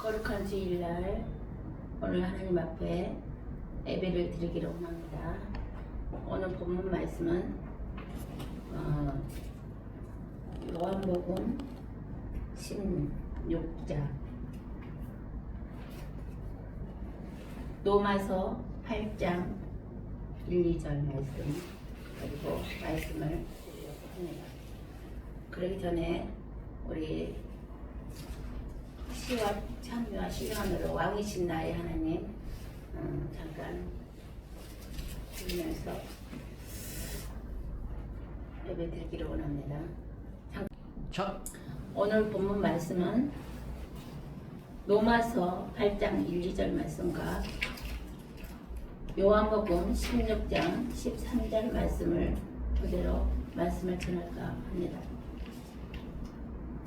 거룩한 주일날 오늘 하나님 앞에 예배를 드리기로 합니다. 오늘 본문 말씀은 요한복음 16장 로마서 8장 1, 2절 말씀 그리고 말씀을 드리려고 합니다. 그러기 전에 우리 시와 참여와 실현으로 왕이신 나의 하나님 잠깐 들으면서 예배 드리기를 원합니다. 오늘 본문 말씀은 로마서 8장 1, 2절 말씀과 요한복음 16장 13절 말씀을 토대로 말씀을 전할까 합니다.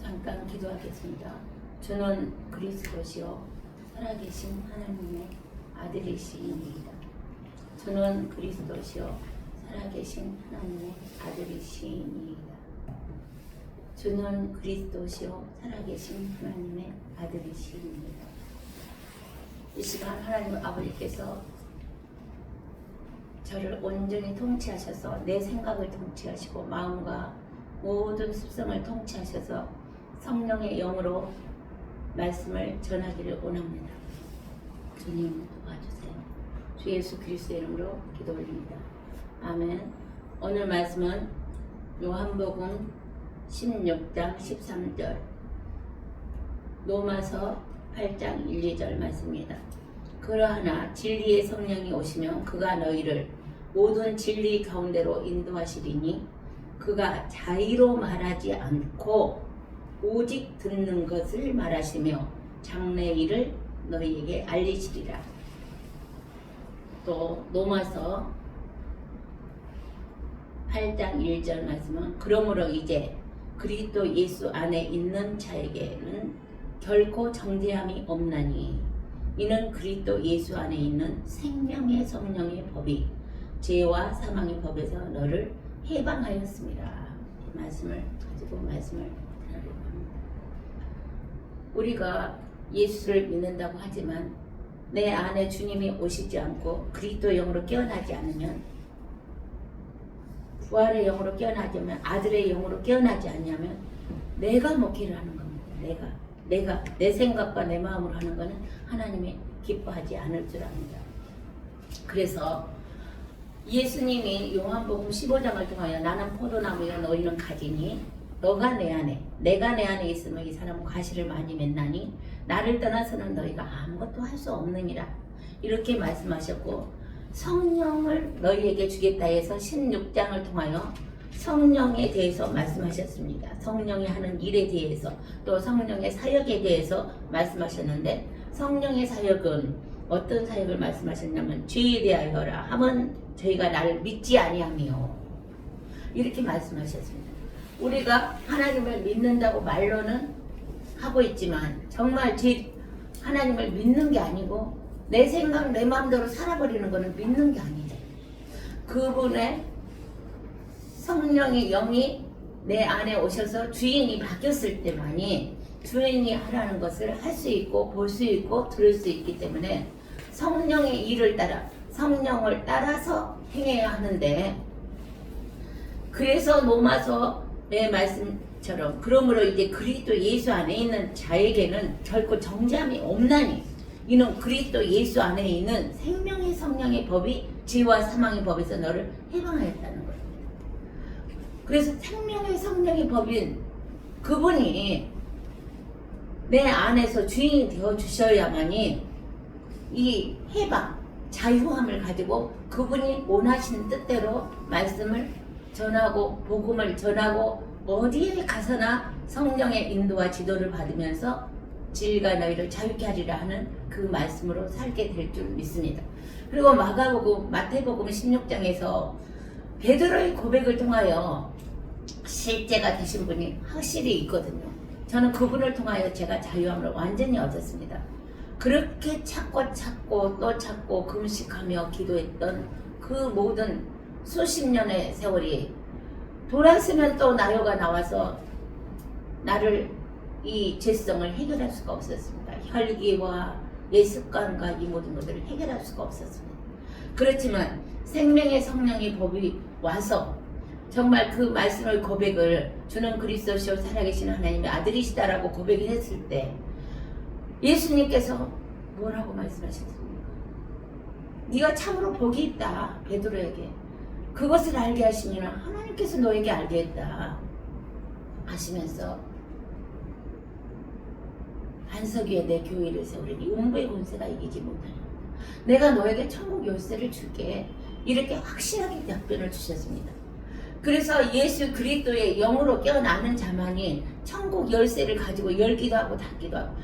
잠깐 기도하겠습니다. 주는 그리스도시요 살아계신 하나님의 아들이시니이다. 주는 그리스도시요 살아계신 하나님의 아들이시니이다. 주는 그리스도시요 살아계신 하나님의 아들이시니이다. 이 시간 하나님 아버지께서 저를 온전히 통치하셔서 내 생각을 통치하시고 마음과 모든 습성을 통치하셔서 성령의 영으로 말씀을 전하기를 원합니다. 주님 도와주세요. 주 예수 그리스도의 이름으로 기도 올립니다. 아멘. 오늘 말씀은 요한복음 16장 13절 로마서 8장 1, 2절 말씀입니다. 그러하나 진리의 성령이 오시면 그가 너희를 모든 진리 가운데로 인도하시리니 그가 자의로 말하지 않고 오직 듣는 것을 말하시며 장래 일을 너희에게 알리시리라. 또 로마서 8장 1절 말씀은 그러므로 이제 그리스도 예수 안에 있는 자에게는 결코 정죄함이 없나니 이는 그리스도 예수 안에 있는 생명의 성령의 법이 죄와 사망의 법에서 너를 해방하였습니다. 이 말씀을 가지고 말씀을 우리가 예수를 믿는다고 하지만 내 안에 주님이 오시지 않고 그리스도 영으로 깨어나지 않으면 부활의 영으로 깨어나지 않으면 아들의 영으로 깨어나지 않냐면 내가 목회를 하는 겁니다. 내가 내 생각과 내 마음으로 하는 것은 하나님이 기뻐하지 않을 줄 압니다. 그래서 예수님이 요한복음 15장을 통하여 나는 포도나무여 너희는 가지니 너가 내 안에 내가 내 안에 있으면 이 사람은 과실을 많이 맺나니 나를 떠나서는 너희가 아무것도 할 수 없느니라 이렇게 말씀하셨고 성령을 너희에게 주겠다 해서 16장을 통하여 성령에 대해서 말씀하셨습니다. 성령이 하는 일에 대해서 또 성령의 사역에 대해서 말씀하셨는데 성령의 사역은 어떤 사역을 말씀하셨냐면 죄에 대하여라 하면 저희가 나를 믿지 아니하며 이렇게 말씀하셨습니다. 우리가 하나님을 믿는다고 말로는 하고 있지만 정말 하나님을 믿는 게 아니고 내 생각 내 마음대로 살아버리는 것은 믿는 게 아니죠. 그분의 성령의 영이 내 안에 오셔서 주인이 바뀌었을 때만이 주인이 하라는 것을 할 수 있고 볼 수 있고 들을 수 있기 때문에 성령의 일을 따라 성령을 따라서 행해야 하는데 그래서 로마서의 말씀처럼 그러므로 이제 그리스도 예수 안에 있는 자에게는 결코 정죄함이 없나니 이는 그리스도 예수 안에 있는 생명의 성령의 법이 죄와 사망의 법에서 너를 해방하였다는 거예요. 그래서 생명의 성령의 법인 그분이 내 안에서 주인이 되어 주셔야만이 이 해방, 자유함을 가지고 그분이 원하시는 뜻대로 말씀을 전하고 복음을 전하고 어디에 가서나 성령의 인도와 지도를 받으면서 진리가 너희를 자유케 하리라 하는 그 말씀으로 살게 될 줄 믿습니다. 그리고 마태복음 16장에서 베드로의 고백을 통하여 실제가 되신 분이 확실히 있거든요. 저는 그분을 통하여 제가 자유함을 완전히 얻었습니다. 그렇게 찾고 또 찾고 금식하며 기도했던 그 모든 수십 년의 세월이 돌아서면 또 나요가 나와서 나를 이 죄성을 해결할 수가 없었습니다. 혈기와 내 습관과 이 모든 것들을 해결할 수가 없었습니다. 그렇지만 생명의 성령의 법이 와서 정말 그 말씀을 고백을 주는 그리스도시요 살아계신 하나님의 아들이시다라고 고백을 했을 때 예수님께서 뭐라고 말씀하셨습니까? 네가 참으로 복이 있다 베드로에게. 그것을 알게 하시면 하나님께서 너에게 알게 했다 하시면서 반석 위에 내 교회를 세우리니 음부의 권세가 이기지 못하리라. 내가 너에게 천국 열쇠를 줄게. 이렇게 확실하게 답변을 주셨습니다. 그래서 예수 그리스도의 영으로 깨어나는 자만이 천국 열쇠를 가지고 열기도 하고 닫기도 하고,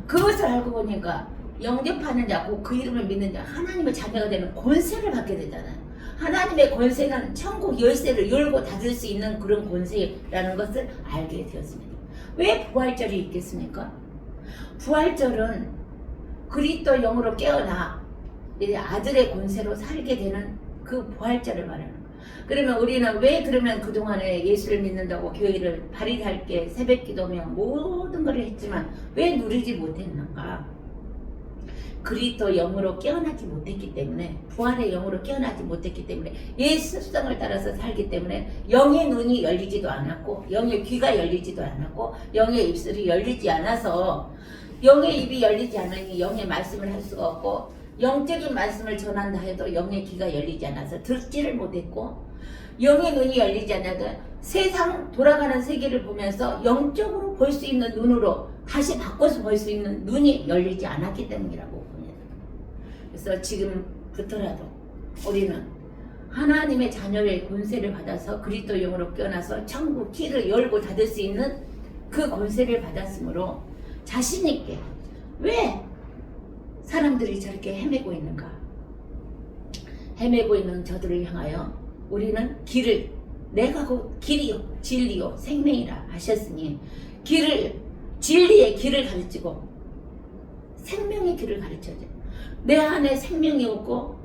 그것을 알고 보니까 영접하는 자고 그 이름을 믿는 자 하나님의 자녀가 되는 권세를 받게 되잖아요. 하나님의 권세는 천국 열쇠를 열고 닫을 수 있는 그런 권세라는 것을 알게 되었습니다. 왜 부활절이 있겠습니까? 부활절은 그리스도 영으로 깨어나 아들의 권세로 살게 되는 그 부활절을 말하는 거예요. 그러면 우리는 왜 그러면 그동안에 예수를 믿는다고 교회를 발휘할게 새벽 기도며 모든 걸 했지만 왜 누리지 못했는가? 그리스도 영으로 깨어나지 못했기 때문에, 부활의 영으로 깨어나지 못했기 때문에, 예수 습성을 따라서 살기 때문에 영의 눈이 열리지도 않았고 영의 귀가 열리지도 않았고 영의 입술이 열리지 않아서, 영의 입이 열리지 않으니 영의 말씀을 할 수가 없고 영적인 말씀을 전한다 해도 영의 귀가 열리지 않아서 듣지를 못했고, 영의 눈이 열리지 않아도 세상 돌아가는 세계를 보면서 영적으로 볼 수 있는 눈으로 다시 바꿔서 볼 수 있는 눈이 열리지 않았기 때문이라고 봅니다. 그래서 지금부터라도 우리는 하나님의 자녀의 권세를 받아서 그리스도 영으로 깨어나서 천국 키를 열고 닫을 수 있는 그 권세를 받았으므로 자신 있게, 왜 사람들이 저렇게 헤매고 있는가? 헤매고 있는 저들을 향하여 우리는 길을, 내가 곧 길이요 진리요 생명이라 하셨으니 길을, 진리의 길을 가르치고 생명의 길을 가르쳐줘. 내 안에 생명이 없고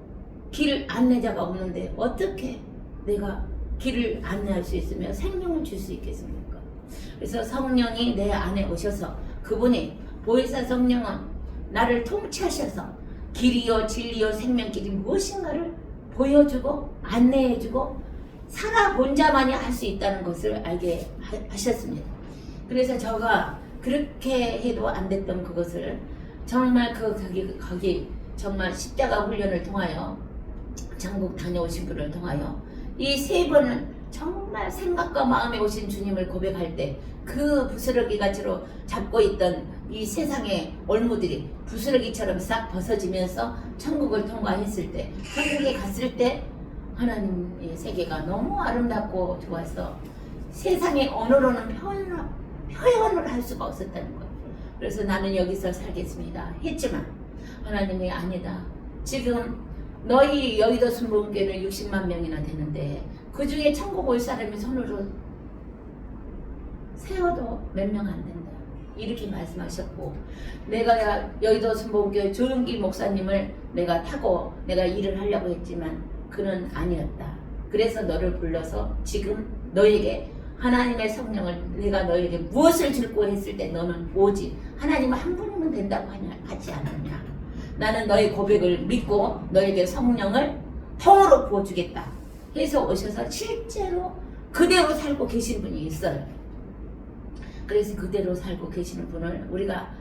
길 안내자가 없는데 어떻게 내가 길을 안내할 수 있으며 생명을 줄 수 있겠습니까? 그래서 성령이 내 안에 오셔서, 그분이 보혜사 성령은 나를 통치하셔서 길이요 진리요 생명길이 무엇인가를 보여주고 안내해주고 살아본 자만이 할 수 있다는 것을 알게 하셨습니다. 그래서 저가 그렇게 해도 안 됐던 그것을 정말 거기 정말 십자가 훈련을 통하여 전국 다녀오신 분을 통하여 이 세 번은 정말 생각과 마음에 오신 주님을 고백할 때 그 부스러기같이로 잡고 있던 이 세상의 올무들이 부스러기처럼 싹 벗어지면서 천국을 통과했을 때, 천국에 갔을 때 하나님의 세계가 너무 아름답고 좋아서 세상의 언어로는 표현을 할 수가 없었다는 거예요. 그래서 나는 여기서 살겠습니다 했지만 하나님이 아니다. 지금 너희 여의도 순복음교회는 60만 명이나 되는데 그 중에 천국 올 사람이 손으로 세워도 몇 명 안 된다. 이렇게 말씀하셨고, 내가 여의도 순복음교회 조용기 목사님을 내가 타고 내가 일을 하려고 했지만 그는 아니었다. 그래서 너를 불러서 지금 너에게 하나님의 성령을 내가 너에게 무엇을 줄고 했을 때 너는 오지. 하나님은 한 분이면 된다고 하지 않았냐. 나는 너의 고백을 믿고 너에게 성령을 통으로 부어주겠다 해서 오셔서 실제로 그대로 살고 계신 분이 있어요. 그래서 그대로 살고 계시는 분을 우리가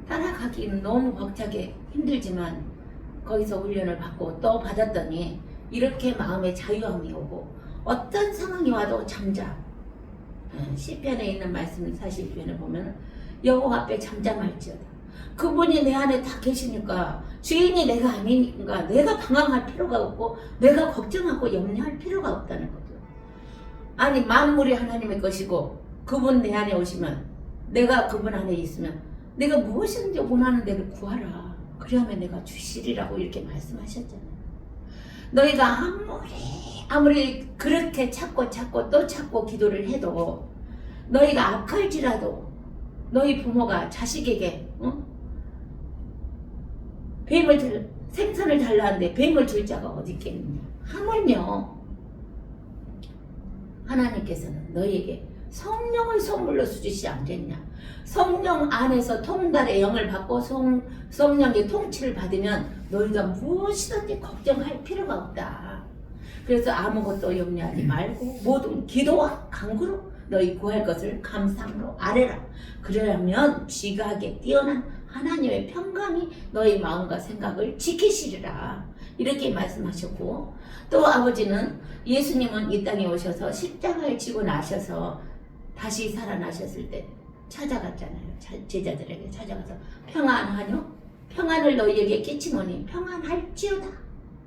따라가기는 너무 벅차게 힘들지만 거기서 훈련을 받고 또 받았더니 이렇게 마음에 자유함이 오고 어떤 상황이 와도 잠잠. 시편에 있는 말씀 40편에 보면 여호와 앞에 잠잠할지어다. 그분이 내 안에 다 계시니까 주인이 내가 아니니까 내가 방황할 필요가 없고 내가 걱정하고 염려할 필요가 없다는 거죠. 아니 만물이 하나님의 것이고 그분 내 안에 오시면, 내가 그분 안에 있으면 내가 무엇이든지 원하는 대로 구하라. 그러면 내가 주시리라고 이렇게 말씀하셨잖아요. 너희가 아무리 그렇게 찾고 또 찾고 기도를 해도 너희가 악할지라도 너희 부모가 자식에게 생선을 달라는데 뱀을 줄 자가 어디 있겠느냐. 하물며 하나님께서는 너희에게 성령을 선물로 주시지 않겠냐. 성령 안에서 통달의 영을 받고 성령의 통치를 받으면 너희가 무엇이든지 걱정할 필요가 없다. 그래서 아무것도 염려하지 말고 모든 기도와 간구로 너희 구할 것을 감사함으로 아뢰라. 그러려면 지각에 뛰어난 하나님의 평강이 너희 마음과 생각을 지키시리라. 이렇게 말씀하셨고, 또 아버지는 예수님은 이 땅에 오셔서 십자가를 지고 나셔서 다시 살아나셨을 때 찾아갔잖아요. 제자들에게 찾아가서 평안하뇨? 평안을 너희에게 끼치노니 평안할지어다.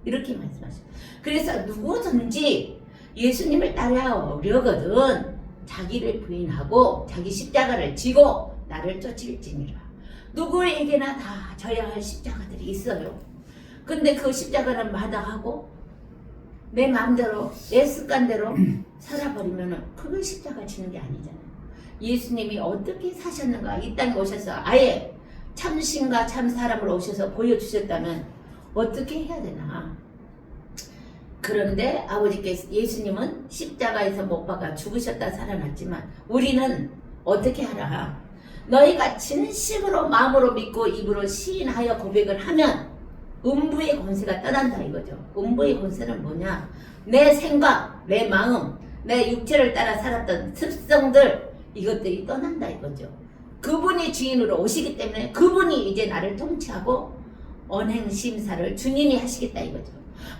이렇게 말씀하셨어요. 그래서 누구든지 예수님을 따라오려거든 자기를 부인하고 자기 십자가를 지고 나를 쫓을지니라. 누구에게나 다 져야 할 십자가들이 있어요. 근데 그 십자가를 마다하고 내 마음대로 내 습관대로 살아버리면 그건 십자가 지는 게 아니잖아요. 예수님이 어떻게 사셨는가, 이 땅에 오셔서 아예 참신과 참사람으로 오셔서 보여주셨다면 어떻게 해야 되나. 그런데 아버지께서, 예수님은 십자가에서 못 박아 죽으셨다 살아났지만 우리는 어떻게 하라. 너희가 진심으로 마음으로 믿고 입으로 시인하여 고백을 하면 음부의 권세가 떠난다 이거죠. 음부의 권세는 뭐냐? 내 생각, 내 마음, 내 육체를 따라 살았던 습성들, 이것들이 떠난다 이거죠. 그분이 주인으로 오시기 때문에 그분이 이제 나를 통치하고 언행심사를 주님이 하시겠다 이거죠.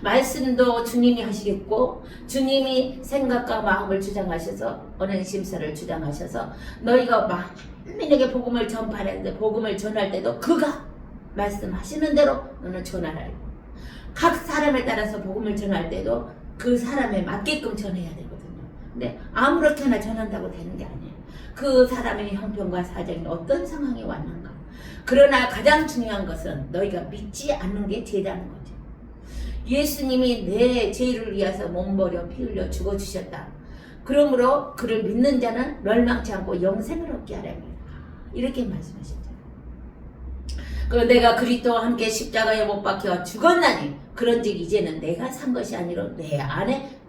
말씀도 주님이 하시겠고 주님이 생각과 마음을 주장하셔서 언행심사를 주장하셔서 너희가 만민에게 복음을 전파하는데 복음을 전할 때도 그가 말씀하시는 대로 너는 전하라. 각 사람에 따라서 복음을 전할 때도 그 사람에 맞게끔 전해야 되거든요. 근데 아무렇게나 전한다고 되는 게 아니에요. 그 사람의 형편과 사정이 어떤 상황이 왔는가. 그러나 가장 중요한 것은 너희가 믿지 않는 게 죄라는 거죠. 예수님이 내 죄를 위해서 몸버려 피 흘려 죽어주셨다. 그러므로 그를 믿는 자는 멸망치 않고 영생을 얻게 하랍니다. 이렇게 말씀하셨죠. 내가 그리스도와 함께 십자가에 못 박혀 죽었나니 그런즉 이제는 내가 산 것이 아니라 내 안에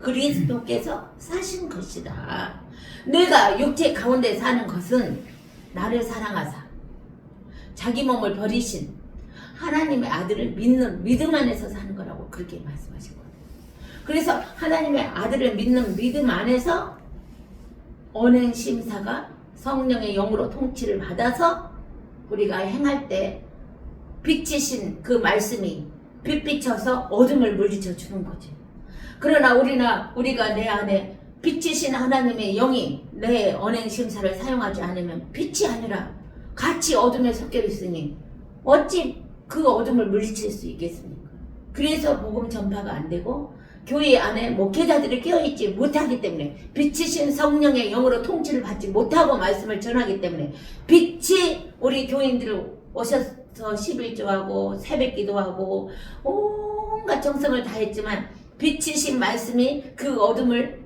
그리스도께서 사신 것이다. 내가 육체 가운데 사는 것은 나를 사랑하사 자기 몸을 버리신 하나님의 아들을 믿는 믿음 안에서 사는 거라고 그렇게 말씀하신 거예요. 그래서 하나님의 아들을 믿는 믿음 안에서 언행심사가 성령의 영으로 통치를 받아서 우리가 행할 때 빛이신 그 말씀이 빛비쳐서 어둠을 물리쳐 주는 거지. 그러나 우리가 내 안에 빛이신 하나님의 영이 내 언행심사를 사용하지 않으면 빛이 아니라 같이 어둠에 섞여 있으니 어찌 그 어둠을 물리칠 수 있겠습니까? 그래서 복음 전파가 안 되고 교회 안에 목회자들이 깨어있지 못하기 때문에 빛이신 성령의 영으로 통치를 받지 못하고 말씀을 전하기 때문에 빛이 우리 교인들 오셔서 11조하고 새벽기도하고 온갖 정성을 다했지만 빛이신 말씀이 그 어둠을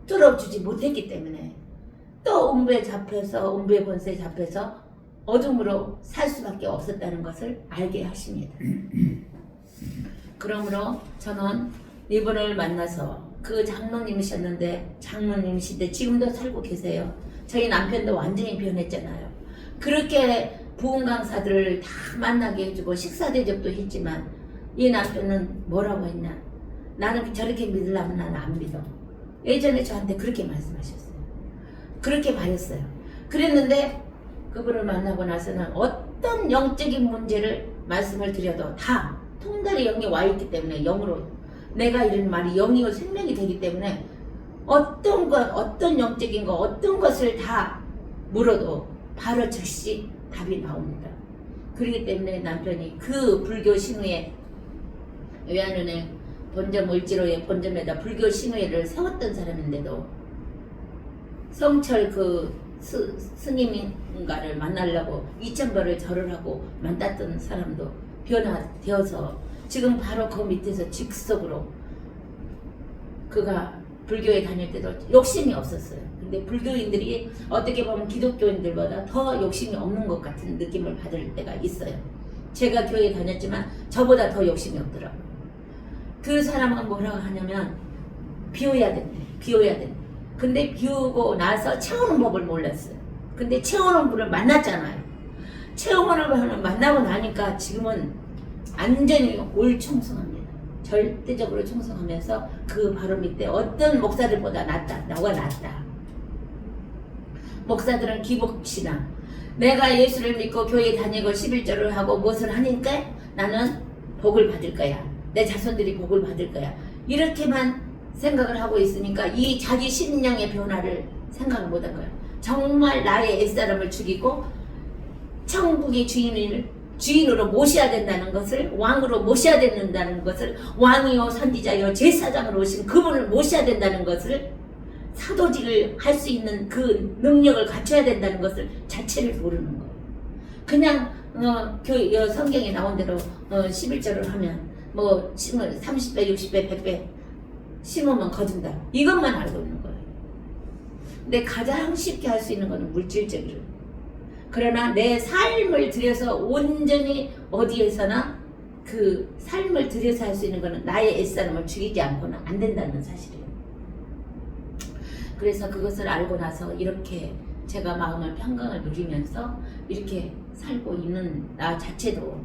뚫어주지 못했기 때문에 또 음부에 잡혀서 음부의 권세에 잡혀서 어둠으로 살 수밖에 없었다는 것을 알게 하십니다. 그러므로 저는 이분을 만나서 그 장로님이셨는데 장로님이신데 지금도 살고 계세요. 저희 남편도 완전히 변했잖아요. 그렇게 부흥 강사들을 다 만나게 해주고 식사 대접도 했지만 이 남편은 뭐라고 했냐? 나는 저렇게 믿으려면 나는 안 믿어. 예전에 저한테 그렇게 말씀하셨어요. 그렇게 말했어요. 그랬는데 그분을 만나고 나서는 어떤 영적인 문제를 말씀을 드려도 다 통달의 영이 와 있기 때문에 영으로 내가 이런 말이 영이요 생명이 되기 때문에 어떤 영적인 거 어떤 것을 다 물어도 바로 즉시 답이 나옵니다. 그렇기 때문에 남편이 그 불교 신우회 외환은행 본점 을지로의 본점에다 불교 신우회를 세웠던 사람인데도 성철 그 스님인가를 만나려고 2000번을 절을 하고 만났던 사람도 변화되어서 지금 바로 그 밑에서 직속으로 그가 불교에 다닐 때도 욕심이 없었어요. 근데 불교인들이 어떻게 보면 기독교인들보다 더 욕심이 없는 것 같은 느낌을 받을 때가 있어요. 제가 교회에 다녔지만 저보다 더 욕심이 없더라고요. 그 사람은 뭐라고 하냐면 비워야 된대. 비워야 된대. 근데 비우고 나서 채우는 법을 몰랐어요. 근데 채우는 분을 만났잖아요. 채우는 분을 만나고 나니까 지금은 완전히 올 충성합니다. 절대적으로 충성하면서 그 바로 밑에 어떤 목사들보다 낫다. 너가 낫다. 목사들은 기복신앙. 내가 예수를 믿고 교회 다니고 11절을 하고 무엇을 하니까 나는 복을 받을 거야. 내 자손들이 복을 받을 거야. 이렇게만 생각을 하고 있으니까 이 자기 심령의 변화를 생각을 못한 거예요. 정말 나의 옛사람을 죽이고 천국의 주인으로 모셔야 된다는 것을, 왕으로 모셔야 된다는 것을, 왕이요 선지자요 제사장으로 오신 그분을 모셔야 된다는 것을, 사도직을 할 수 있는 그 능력을 갖춰야 된다는 것을 자체를 모르는 거예요. 그냥 성경에 나온 대로 11절을 하면 뭐 30배, 60배, 100배 심으면 거둔다. 이것만 알고 있는 거예요. 근데 가장 쉽게 할 수 있는 것은 물질적으로. 그러나 내 삶을 들여서 온전히 어디에서나 그 삶을 들여서 할 수 있는 것은 나의 옛사람을 죽이지 않고는 안 된다는 사실이에요. 그래서 그것을 알고 나서 이렇게 제가 마음의 평강을 누리면서 이렇게 살고 있는 나 자체도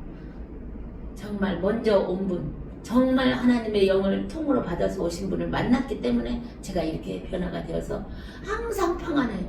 정말 먼저 온 분, 정말 하나님의 영을 통으로 받아서 오신 분을 만났기 때문에 제가 이렇게 변화가 되어서 항상 평안해요.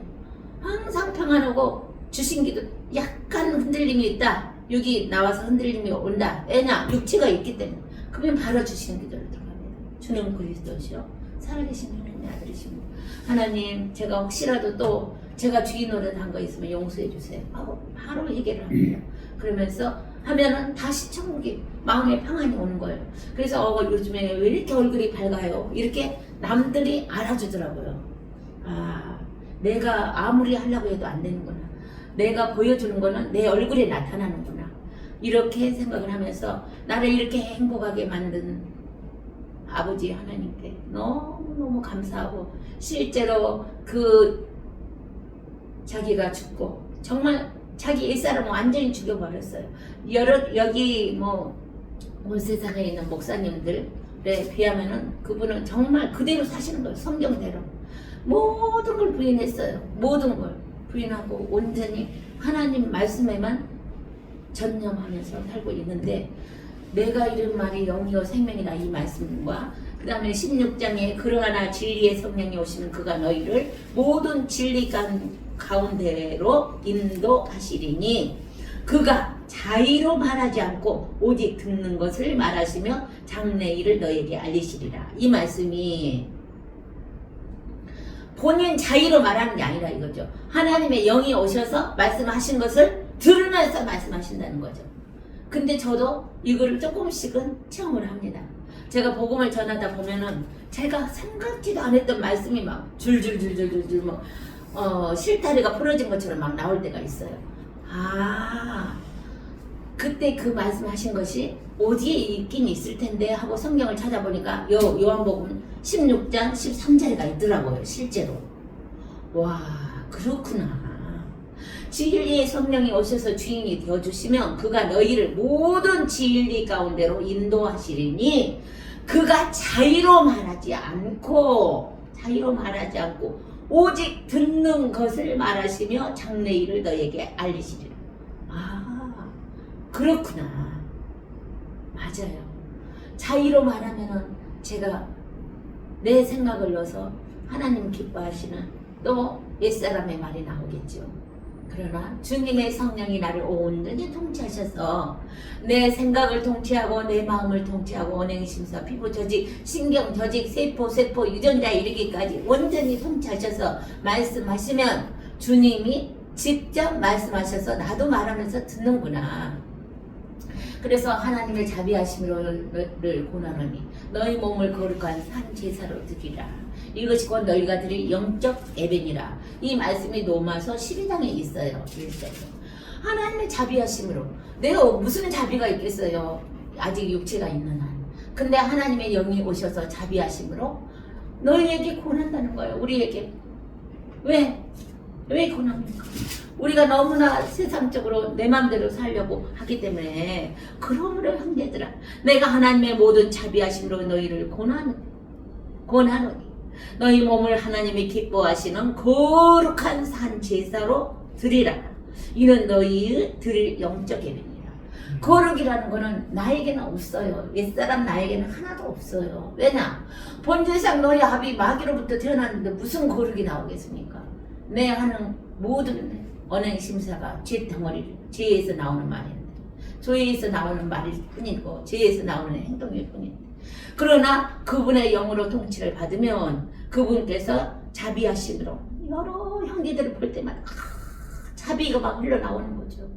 항상 평안하고 주신 기도 약간 흔들림이 있다. 여기 나와서 흔들림이 온다. 왜냐? 육체가 있기 때문에. 그러면 바로 주신 기도를 들어갑니다. 주는 그리스도시요 살아계신 하나님의 아들이십니다. 하나님, 제가 혹시라도 또 제가 주의 노릇한 거 있으면 용서해 주세요 하고 바로 얘기를 합니다. 그러면서 하면은 다시 천국이 마음의 평안이 오는 거예요. 그래서 요즘에 왜 이렇게 얼굴이 밝아요? 이렇게 남들이 알아주더라고요. 아, 내가 아무리 하려고 해도 안 되는구나. 내가 보여주는 거는 내 얼굴에 나타나는구나. 이렇게 생각을 하면서 나를 이렇게 행복하게 만든 아버지 하나님께 너무너무 감사하고, 실제로 그 자기가 죽고 정말 자기 옛사람을 완전히 죽여버렸어요. 여기 온 세상에 있는 목사님들에 비하면은 그분은 정말 그대로 사시는 거예요. 성경대로 모든 걸 부인했어요. 모든 걸 부인하고 온전히 하나님 말씀에만 전념하면서 살고 있는데, 내가 이른 말이 영이요 생명이다 이 말씀과 그 다음에 16장에 그러나 진리의 성령이 오시는 그가 너희를 모든 진리 가운데로 인도하시리니 그가 자의로 말하지 않고 오직 듣는 것을 말하시며 장래일을 너에게 알리시리라. 이 말씀이 본인 자의로 말하는 게 아니라 이거죠. 하나님의 영이 오셔서 말씀하신 것을 들으면서 말씀하신다는 거죠. 근데 저도 이거를 조금씩은 체험을 합니다. 제가 복음을 전하다 보면은 제가 생각지도 않았던 말씀이 막 줄줄줄줄줄 실타래가 풀어진 것처럼 막 나올 때가 있어요. 아, 그때 그 말씀하신 것이 어디에 있긴 있을 텐데 하고 성경을 찾아보니까 요한복음 16장 13절에가 있더라고요. 실제로. 와, 그렇구나. 진리의 성령이 오셔서 주인이 되어주시면 그가 너희를 모든 진리 가운데로 인도하시리니 그가 자의로 말하지 않고 오직 듣는 것을 말하시며 장래일을 너에게 알리시리라. 아, 그렇구나. 맞아요. 자의로 말하면은 제가 내 생각을 넣어서 하나님 기뻐하시는 또 옛사람의 말이 나오겠죠. 그러나 주님의 성령이 나를 온전히 통치하셔서 내 생각을 통치하고 내 마음을 통치하고 언행심사, 피부 조직, 신경 조직, 세포 유전자에 이르기까지 온전히 통치하셔서 말씀하시면 주님이 직접 말씀하셔서 나도 말하면서 듣는구나. 그래서 하나님의 자비하심을 고난하니 너희 몸을 거룩한 산 제사로 드리라. 이것이 곧 너희가 드릴 영적 예배니라. 이 말씀이 로마서 12장에 있어요. 하나님의 자비하심으로. 내가 무슨 자비가 있겠어요. 아직 육체가 있는 한. 근데 하나님의 영이 오셔서 자비하심으로 너희에게 권한다는 거예요. 우리에게. 왜 권합니까? 우리가 너무나 세상적으로 내 마음대로 살려고 하기 때문에. 그러므로 형제들아, 내가 하나님의 모든 자비하심으로 너희를 권하노니 너희 몸을 하나님이 기뻐하시는 거룩한 산 제사로 드리라. 이는 너희의 드릴 영적 예배니라. 거룩이라는 거는 나에게는 없어요. 옛사람 나에게는 하나도 없어요. 왜냐? 본질상 너희 아비 마귀로부터 태어났는데 무슨 거룩이 나오겠습니까? 내 하는 모든 언행심사가 죄 덩어리, 죄에서 나오는 말인데, 죄에서 나오는 말일 뿐이고 죄에서 나오는 행동일 뿐인데, 그러나 그분의 영으로 통치를 받으면 그분께서 자비하심으로 여러 형제들을 볼 때마다 자비가 막 흘러나오는 거죠.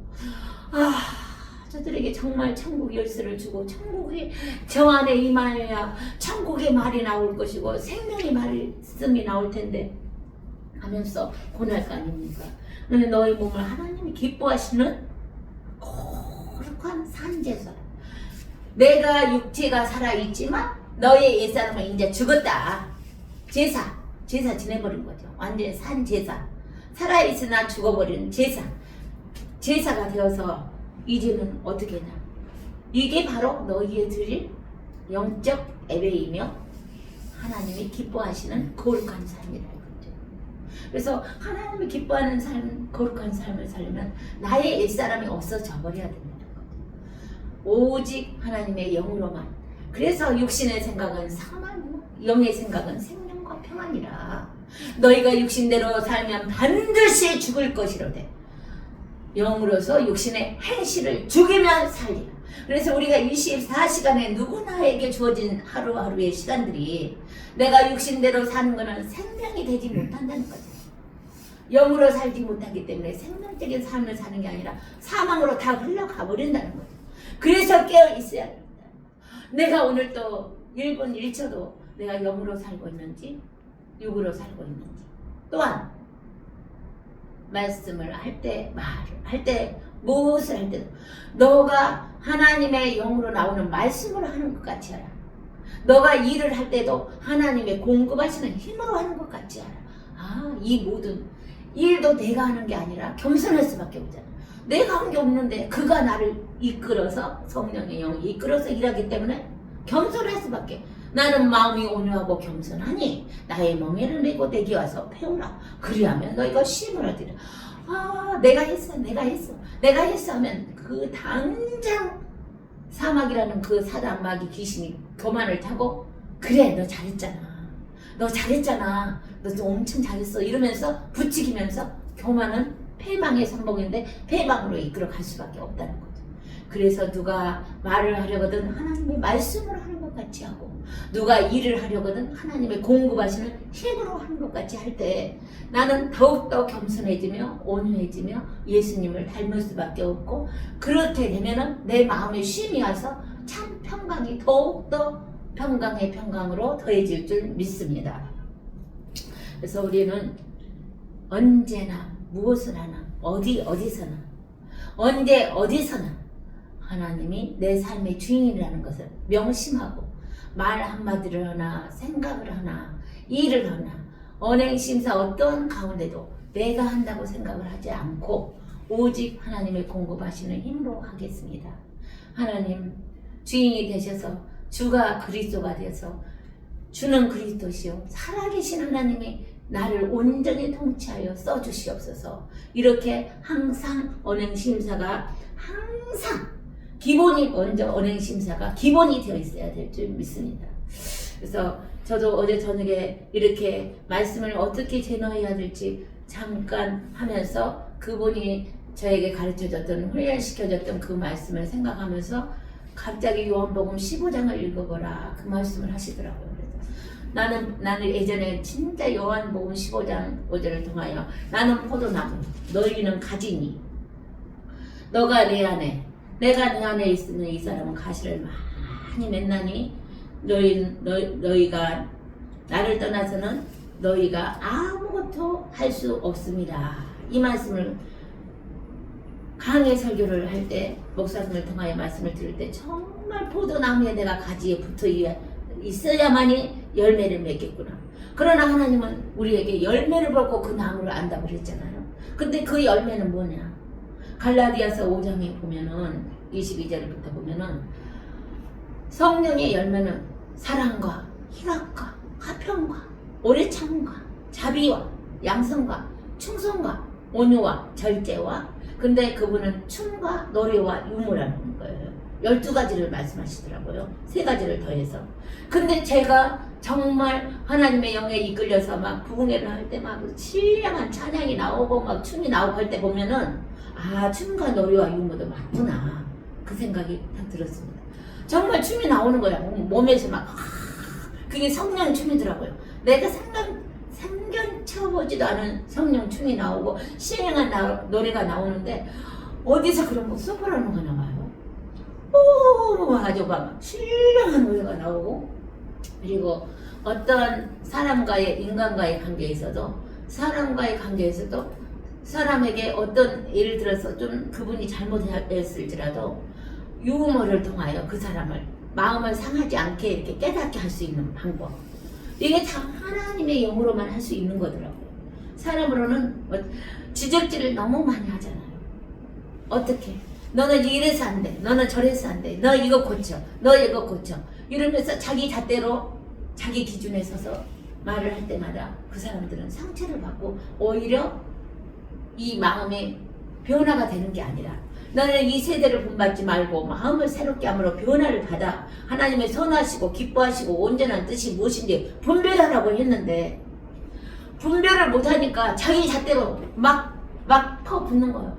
저들에게 정말 천국 열쇠를 주고 천국이 저 안에 임하여야 천국의 말이 나올 것이고 생명의 말씀이 나올 텐데 하면서 고날 거 아닙니까? 너희 몸을 하나님이 기뻐하시는 거룩한 산제사. 내가 육체가 살아있지만 너의 옛사람은 이제 죽었다. 제사 지내버린 거죠. 완전히 산제사. 살아있으나 죽어버린 제사가 되어서 이제는 어떻게 하냐. 이게 바로 너희의 드릴 영적 예배이며 하나님이 기뻐하시는 거룩한 삶이라는 거죠. 그래서 하나님이 기뻐하는 삶, 거룩한 삶을 살려면 나의 옛사람이 없어져 버려야 된다는 거죠. 오직 하나님의 영으로만. 그래서 육신의 생각은 사망이고 영의 생각은 생명과 평안이라. 너희가 육신대로 살면 반드시 죽을 것이로되 영으로서 육신의 행실을 죽이면 살리라. 그래서 우리가 24시간에 누구나에게 주어진 하루하루의 시간들이 내가 육신대로 사는 것은 생명이 되지 못한다는 거죠. 영으로 살지 못하기 때문에 생명적인 삶을 사는 게 아니라 사망으로 다 흘러가 버린다는 거죠. 그래서 깨어 있어야 된다. 내가 오늘 또 1분 1초도 내가 영으로 살고 있는지 육으로 살고 있는지, 또한 말씀을 할 때, 말을 할 때, 무엇을 할 때도 너가 하나님의 영으로 나오는 말씀으로 하는 것 같이 알아. 너가 일을 할 때도 하나님의 공급하시는 힘으로 하는 것 같이 알아. 이 모든 일도 내가 하는 게 아니라 겸손할 수밖에 없잖아. 내가 한 게 없는데 그가 나를 이끌어서, 성령의 영이 이끌어서 일하기 때문에 겸손할 수밖에. 나는 마음이 온유하고 겸손하니 나의 멍에를 메고 내게 와서 배우라. 그리하면 너희가 쉼을 얻으리라. 내가 했어 하면 그 당장 사막이라는 그 사단 마귀 귀신이 교만을 타고, 그래 너 잘했잖아 너 엄청 잘했어 이러면서 부추기면서, 교만은 패망의 선봉인데 패망으로 이끌어 갈 수밖에 없다는 거죠. 그래서 누가 말을 하려거든 하나님의 말씀으로 하는 것 같이 하고, 누가 일을 하려거든 하나님의 공급하시는 힘으로 하는 것 같이 할 때 나는 더욱더 겸손해지며 온유해지며 예수님을 닮을 수밖에 없고, 그렇게 되면은 내 마음에 쉼이 와서 참 평강이 더욱더 평강의 평강으로 더해질 줄 믿습니다. 그래서 우리는 언제나 무엇을 하나 어디서나 언제 어디서나 하나님이 내 삶의 주인이라는 것을 명심하고, 말 한마디를 하나 생각을 하나 일을 하나 언행심사 어떤 가운데도 내가 한다고 생각을 하지 않고 오직 하나님의 공급하시는 힘으로 하겠습니다. 하나님 주인이 되셔서 주가 그리스도가 되어서 주는 그리스도시요 살아계신 하나님이 나를 온전히 통치하여 써주시옵소서. 이렇게 항상 언행심사가 항상 기본이, 먼저 언행심사가 기본이 되어 있어야 될 줄 믿습니다. 그래서 저도 어제 저녁에 이렇게 말씀을 어떻게 제너해야 될지 잠깐 하면서 그분이 저에게 가르쳐줬던, 훈련시켜줬던 그 말씀을 생각하면서 갑자기 요한복음 15장을 읽어보라 그 말씀을 하시더라고요. 그래서 나는 예전에 진짜 요한복음 15장 5절을 통하여 나는 포도나무 너희는 가지니 너가 내 안에 내가 내 안에 있으면 이 사람은 가시를 많이 맺나니 너희가 나를 떠나서는 너희가 아무것도 할 수 없습니다. 이 말씀을 강의 설교를 할 때 목사님을 통하여 말씀을 들을 때 정말 포도나무에 내가 가지에 붙어 있어야만이 열매를 맺겠구나. 그러나 하나님은 우리에게 열매를 벗고 그 나무를 안다고 그랬잖아요. 근데 그 열매는 뭐냐? 갈라디아서 5장에 보면은 22절부터 보면은 성령의 열매는 사랑과 희락과 화평과 오래 참음과 자비와 양성과 충성과 온유와 절제와, 근데 그분은 춤과 노래와 유무라는 거예요. 12가지를 말씀하시더라고요. 3가지를 더해서. 근데 제가 정말 하나님의 영에 이끌려서 막 부흥회를 할 때 막 신령한 찬양이 나오고 막 춤이 나오고 할 때 보면은, 아, 춤과 노래와 유무도 맞구나, 그 생각이 딱 들었습니다. 정말 춤이 나오는 거야. 몸에서 막 그게 성령 춤이더라고요. 내가 생견쳐보지도 않은 성령 춤이 나오고 신령한 노래가 나오는데, 어디서 그런 거 소프라노가 나와요. 오, 아주 막 신령한 노래가 나오고, 그리고 어떤 사람과의 인간과의 관계에서도, 사람에게 어떤, 예를 들어서 좀 그분이 잘못했을지라도 유머를 통하여 그 사람을 마음을 상하지 않게 이렇게 깨닫게 할 수 있는 방법, 이게 다 하나님의 영으로만 할 수 있는 거더라고요. 사람으로는 지적질을 너무 많이 하잖아요. 어떻게? 너는 이래서 안 돼. 너는 저래서 안 돼. 너 이거 고쳐. 너 이거 고쳐. 이러면서 자기 잣대로 자기 기준에 서서 말을 할 때마다 그 사람들은 상처를 받고 오히려 이 마음의 변화가 되는 게 아니라, 너는 이 세대를 본받지 말고 마음을 새롭게 함으로 변화를 받아 하나님의 선하시고 기뻐하시고 온전한 뜻이 무엇인지 분별하라고 했는데, 분별을 못하니까 자기 잣대로 막 퍼붓는 거예요.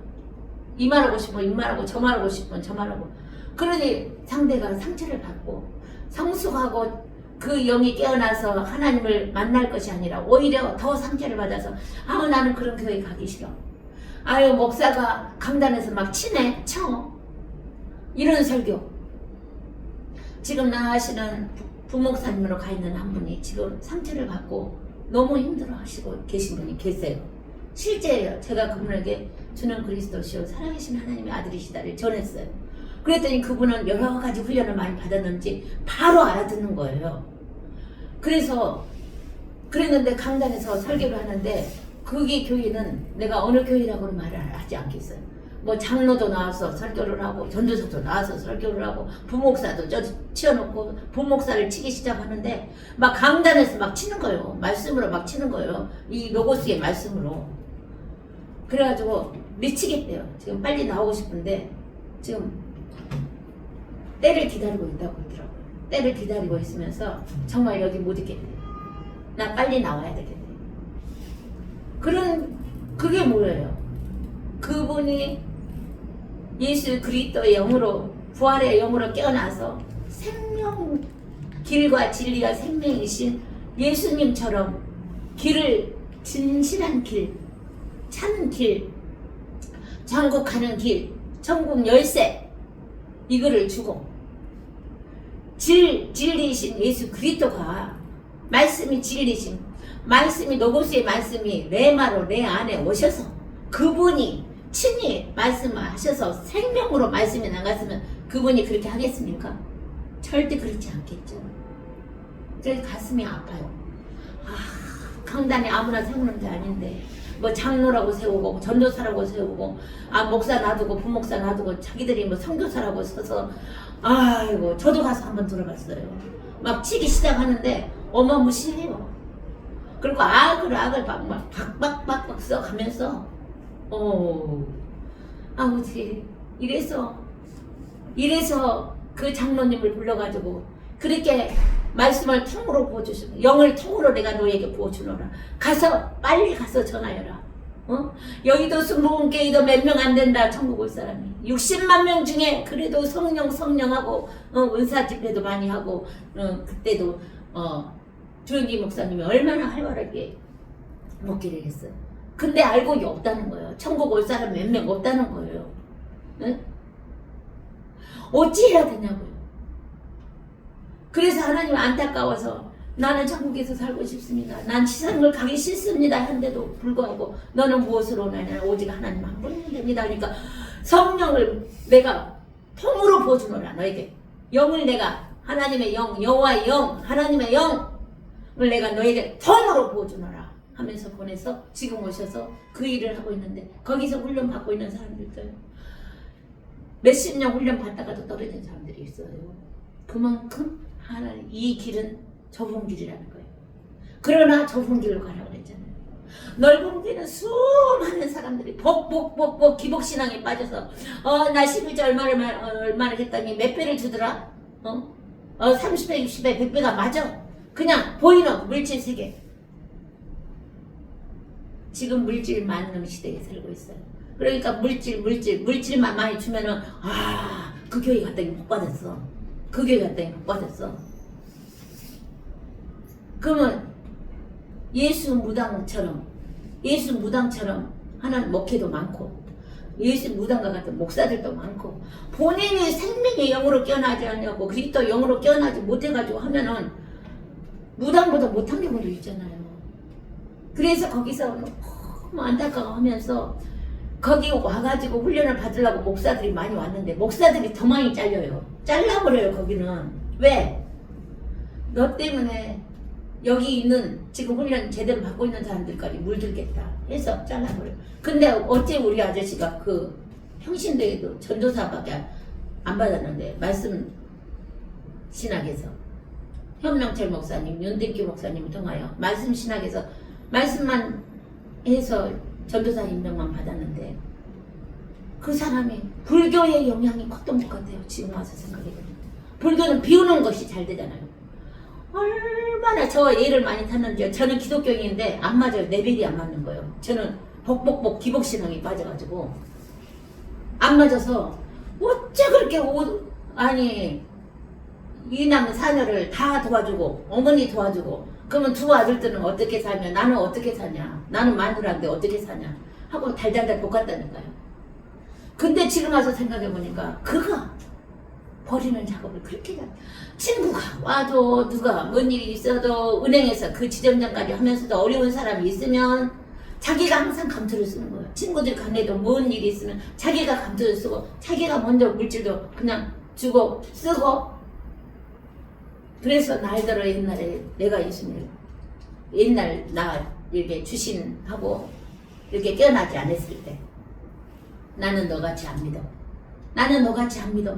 이 말하고 싶으면 이 말하고, 저 말하고 싶으면 저 말하고. 그러니 상대가 상처를 받고 성숙하고 그 영이 깨어나서 하나님을 만날 것이 아니라 오히려 더 상처를 받아서, 아우, 나는 그런 교회 가기 싫어. 아유, 목사가 강단에서 막 쳐. 이런 설교. 지금 나하시는 부목사님으로 가 있는 한 분이 지금 상처를 받고 너무 힘들어 하시고 계신 분이 계세요. 실제예요. 제가 그분에게 주는 그리스도시요 살아계신 하나님의 아들이시다를 전했어요. 그랬더니 그분은 여러 가지 훈련을 많이 받았는지 바로 알아듣는 거예요. 그래서 그랬는데 강단에서 설교를 하는데, 그게 교회는 내가 어느 교회라고 말을 하지 않겠어요. 뭐 장로도 나와서 설교를 하고 전도사도 나와서 설교를 하고 부목사도 치워놓고 부목사를 치기 시작하는데, 막 강단에서 막 치는 거예요. 말씀으로 막 치는 거예요. 이 로고스의 말씀으로. 그래가지고 미치겠대요. 지금 빨리 나오고 싶은데 지금 때를 기다리고 있다고 그러더라고요. 때를 기다리고 있으면서 정말 여기 못 있겠대요. 나 빨리 나와야 되겠대요. 그게 뭐예요? 그분이 예수 그리스도의 영으로, 부활의 영으로 깨어나서 생명, 길과 진리와 생명이신 예수님처럼 길을, 진실한 길, 참 길, 천국 가는 길, 천국 열쇠, 이거를 주고, 진리이신 예수 그리스도가, 말씀이 진리이신, 말씀이 노고스의 말씀이 레마로 내 안에 오셔서 그분이 친히 말씀하셔서 생명으로 말씀이 나갔으면 그분이 그렇게 하겠습니까? 절대 그렇지 않겠죠. 그래서 가슴이 아파요. 강단에 아무나 세우는 게 아닌데, 뭐 장로라고 세우고 전도사라고 세우고, 목사 놔두고 부목사 놔두고 자기들이 뭐 선교사라고 서서, 아이고, 저도 가서 한번 들어봤어요. 막 치기 시작하는데 어마무시해요. 그리고 악을 막 박박박박 써가면서, 어떻게 이래서 그 장로님을 불러가지고 그렇게 말씀을 통으로 부어주시고, 영을 통으로 내가 너에게 부어주노라. 빨리 가서 전하여라. 여의도 순복음교회도 몇 명 안 된다, 천국 올 사람이. 60만 명 중에 그래도 성령하고, 은사 집회도 많이 하고, 그때도, 조영기 목사님이 얼마나 활발하게 먹기를 했어요. 근데 알고 없다는 거예요. 천국 올 사람 몇 명 없다는 거예요. 응? 어찌 해야 되냐고요. 그래서 하나님 안타까워서, 나는 천국에서 살고 싶습니다. 난 지상을 가기 싫습니다. 한데도 불구하고 너는 무엇으로 오느냐? 오직 하나님 한 분이면 됩니다. 그러니까 성령을 내가 통으로 부어주노라. 너에게 영을 내가, 하나님의 영, 여호와의 영, 하나님의 영을 내가 너에게 통으로 부어주노라 하면서 보내서 지금 오셔서 그 일을 하고 있는데, 거기서 훈련 받고 있는 사람들도 몇십 년 훈련 받다가도 떨어진 사람들이 있어요. 그만큼 하나님, 이 길은 좁은 길이라는 거예요. 그러나 좁은 길로 가라 그랬잖아요. 넓은 길은 수많은 사람들이 복복복복 기복신앙에 빠져서 나 11조 얼마를 했더니 몇 배를 주더라? 30배, 60배, 100배가 맞아. 그냥 보이는 물질 세계. 지금 물질 많은 시대에 살고 있어요. 그러니까 물질만 많이 주면은 그 교회 갔더니 복 받았어. 그 교회 갔더니 복 받았어. 그러면 예수 무당처럼 하는 목회도 많고 예수 무당과 같은 목사들도 많고 본인이 생명의 영으로 깨어나지 않냐고 그리스도 영으로 깨어나지 못해가지고 하면은 무당보다 못한 경우도 있잖아요. 그래서 거기서 너무 안타까워하면서 거기 와가지고 훈련을 받으려고 목사들이 많이 왔는데 목사들이 더 많이 잘려요. 잘라버려요. 거기는. 왜? 너 때문에 여기 있는 지금 훈련 제대로 받고 있는 사람들까지 물들겠다 해서 잘라버려요. 근데 어째 우리 아저씨가 그 평신도에도 전도사밖에 안 받았는데 말씀 신학에서 현명철 목사님, 윤대규 목사님 통하여 말씀 신학에서 말씀만 해서 전도사 임명만 받았는데 그 사람이 불교의 영향이 컸던 것 같아요. 지금 와서 생각해보면 불교는 비우는 것이 잘 되잖아요. 얼마나 저 예를 많이 탔는지 저는 기독교인인데 안 맞아요. 레벨이 안 맞는 거예요. 저는 복복복 기복신앙에 빠져가지고 안 맞아서 어째 그렇게 이남 사녀를 다 도와주고 어머니 도와주고 그러면 두 아들들은 어떻게 살며 나는 어떻게 사냐 나는 마누라인데 어떻게 사냐 하고 달달달 볶았다니까요. 근데 지금 와서 생각해보니까 그가 버리는 작업을 그렇게 잘 친구가 와도 누가 뭔 일이 있어도 은행에서 그 지점장까지 하면서도 어려운 사람이 있으면 자기가 항상 감투를 쓰는 거예요. 친구들 간에도 뭔 일이 있으면 자기가 감투를 쓰고 자기가 먼저 물질도 그냥 주고 쓰고 그래서 날들어 옛날에 내가 예수님을 옛날 나 이렇게 주신하고 이렇게 깨어나지 않았을 때 나는 너같이 안 믿어. 나는 너같이 안 믿어.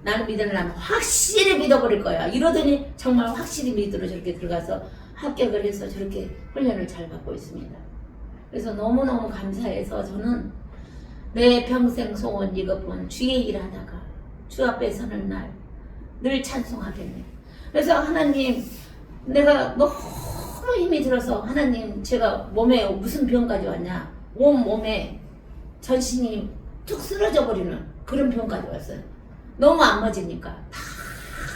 나는 믿으려면 확실히 믿어버릴 거야. 이러더니 정말 확실히 믿으러 저렇게 들어가서 합격을 해서 저렇게 훈련을 잘 받고 있습니다. 그래서 너무너무 감사해서 저는 내 평생 소원 이것뿐 주의 일하다가 주 앞에 서는 날 늘 찬송하겠네. 그래서 하나님 내가 너무 힘이 들어서 하나님 제가 몸에 무슨 병까지 왔냐 온몸에 전신이 툭 쓰러져 버리는 그런 병까지 왔어요. 너무 안 맞으니까 다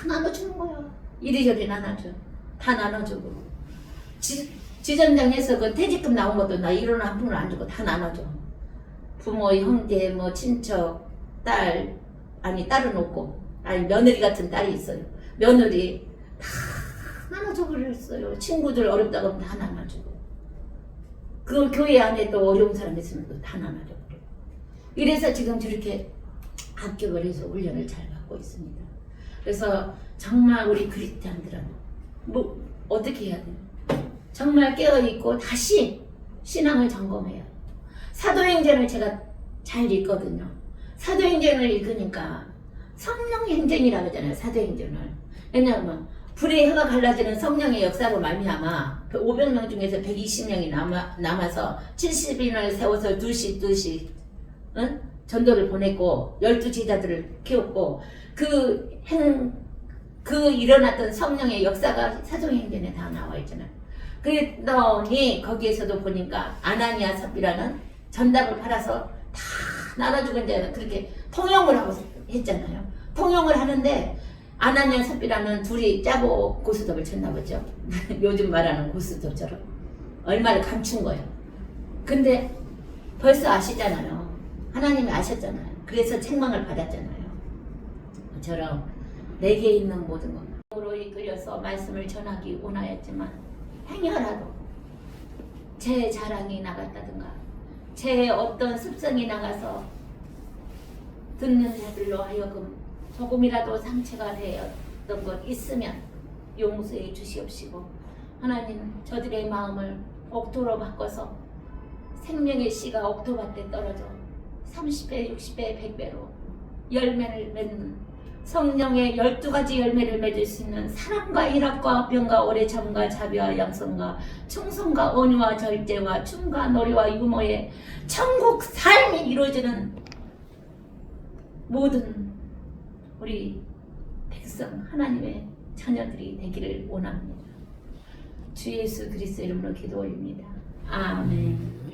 나눠주는 거야. 이리저리 나눠줘. 다 나눠주고 지점장에서 그 퇴직금 나온 것도 나 1원 한 푼을 안 주고 다 나눠줘. 부모, 형제, 뭐 친척, 딸 아니 딸은 없고 아니 며느리 같은 딸이 있어요. 며느리 다 나눠줘 버렸어요. 친구들 어렵다 그러면 다 나눠주고 그 교회 안에 또 어려운 사람 있으면 또 다 나눠줘 버려. 이래서 지금 저렇게 합격을 해서 훈련을 잘 받고 있습니다. 그래서 정말 우리 그리스도인들은 뭐 어떻게 해야 돼요? 정말 깨어있고 다시 신앙을 점검해요. 사도행전을 제가 잘 읽거든요. 사도행전을 읽으니까 성령의 행전이라고 하잖아요. 사도행전을. 왜냐하면 불의 혀가 갈라지는 성령의 역사로 말미암아 500명 중에서 120명이 남아서 70인을 세워서 두씩 응? 전도를 보냈고 12제자들을 키웠고 그 일어났던 성령의 역사가 사도행전에 다 나와 있잖아요. 그랬더니 거기에서도 보니까 아나니아 삽비라는 전답을 팔아서 다 나눠주고 이제 그렇게 통용을 하고 했잖아요. 통용을 하는데 아나니아 삽비라는 둘이 짜고 고스톱을 쳤나 보죠. 요즘 말하는 고스톱처럼 얼마를 감춘 거예요. 근데 벌써 아시잖아요. 하나님이 아셨잖아요. 그래서 책망을 받았잖아요. 저처럼 내게 있는 모든 것으로 이끌려서 말씀을 전하기 원하였지만 행여라도 제 자랑이 나갔다든가 제 어떤 습성이 나가서 듣는 자들로 하여금 조금이라도 상처가 되었던 것 있으면 용서해 주시옵시고 하나님 저들의 마음을 옥토로 바꿔서 생명의 씨가 옥토밭에 떨어져 30배, 60배, 100배로 열매를 맺는 성령의 12가지 열매를 맺을 수 있는 사랑과 희락과 병과 오래 참과 자비와 양성과 충성과 온유와 절제와 춤과 노래와 유머의 천국 삶이 이루어지는 모든 우리 백성 하나님의 자녀들이 되기를 원합니다. 주 예수 그리스도 이름으로 기도 올립니다. 아멘.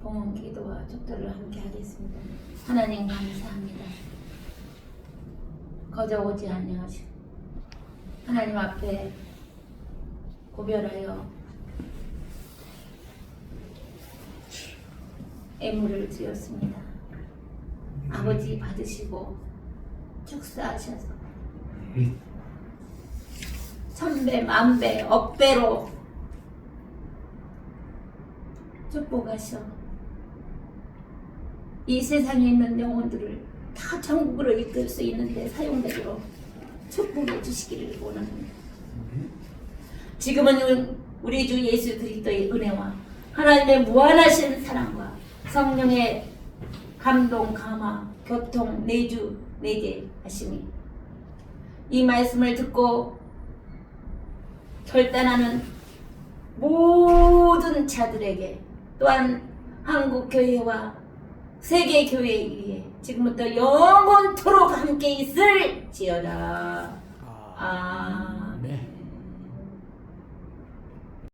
봉헌 기도와 축도를 함께 하겠습니다. 하나님 감사합니다. 거저 오지 아니하시고 하나님 앞에 고별하여 애물을 드렸습니다. 아버지 받으시고 축사하셔서 천배 만배 억배로 축복하셔 이 세상에 있는 영혼들을 다 천국으로 이끌 수 있는데 사용되도록 축복해 주시기를 원합니다. 지금은 우리 주 예수 그리스도의 은혜와 하나님의 무한하신 사랑과 성령의 감동, 감화, 교통, 내주, 내게 하심이 이 말씀을 듣고 결단하는 모든 자들에게 또한 한국교회와 세계교회 위에 지금부터 영원토록 함께 있을지어다. 아멘.